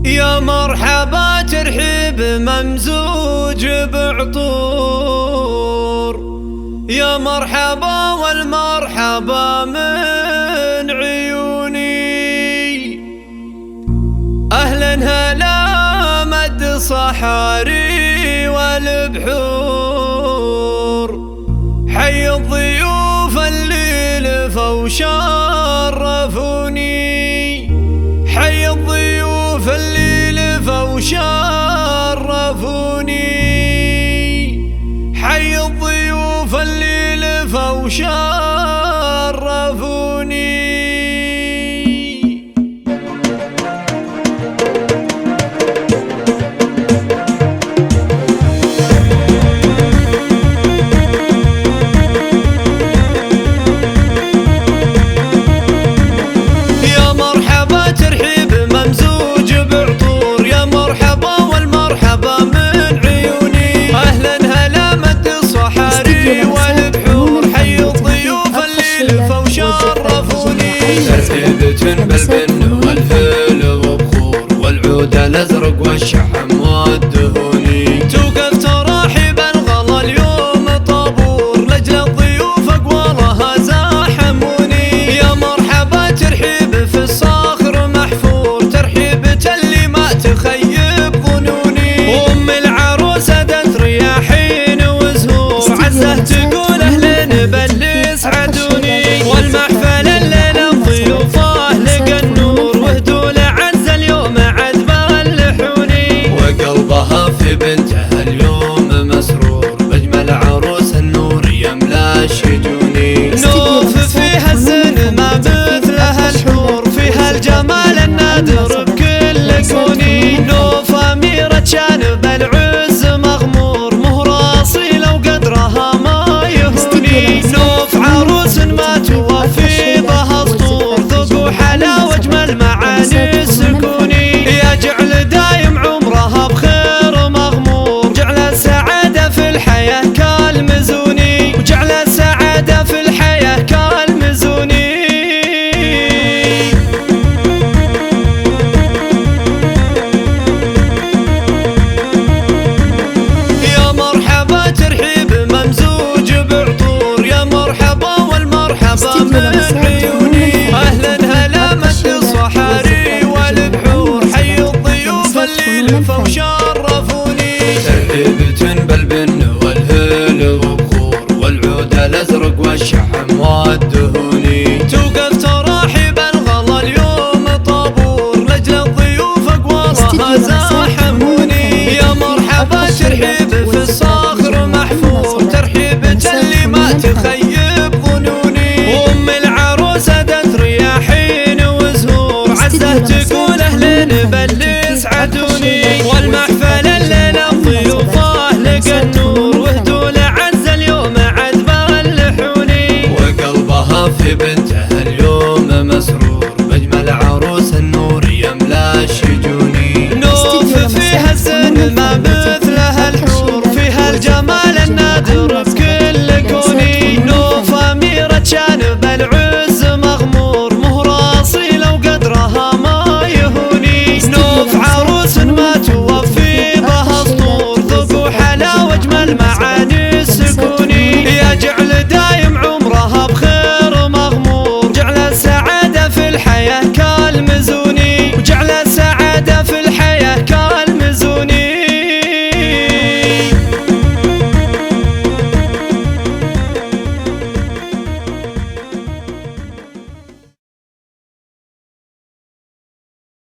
يا مرحبا ترحيب ممزوج بعطور، يا مرحبا والمرحبا من عيوني. أهلا هلا مد صحاري والبحور، حي الضيوف اللي لفوا وشرفوني، حي الضيوف اللي لفوا وشرفوني، حي الضيوف اللي لفوا وشرفوني. بالبن والفل وبخور والعود الازرق والشحم والدهوني، توقف تراحب الغلا اليوم طابور لاجل الضيوف اقوالها زاحموني. يا مرحبا ترحيب في الصخر محفور، ترحيبة اللي ما تخيب ظنوني، وام العروسه دت رياحين وزهور، عزه تقول اهلين بل يسعدوني، والمحفل الليله الضيوف في بنتها اليوم مسرور، بجمل عروس النور يملا شجوني، نوف فيها الزن ما مثلها الحور، فيها الجمال النادر بكل كوني، نوف أميرة شان بالعز مغمور، مهر أصيلة وقدرها ما يهوني، نوف عروس ما توفي بها سطور، ذوق حلاوة أجمل معاني السكوني، يا جعل دايم عمرها بخير كالمزوني، وجعل السعادة في الحياة كالمزوني. يا مرحبا ترحيب ممزوج بعطور، يا مرحبا والمرحبا من عيوني، أهلا هلا مد الصحاري والبحور، حي الضيوف اللي لفوا وشرفوني، ترحيبة بالبن وبخور والعود الازرق والشحم والدهوني، توقف تراحب الغلا اليوم طابور لاجل الضيوف اقوالها زاحموني. يا مرحبا ترحيب في الصخر محفور، ترحيبة اللي ما تخيب ظنوني، وام العروسه دت رياحين وزهور، عزه تقول اهلين بل يسعدوني، والمحفل الليله الضيوف لقى النور، وهدول عز اليوم عذبة اللحوني، وقلبها في بنتها اليوم مسرور، بجمل عروس النور يملا الشجون.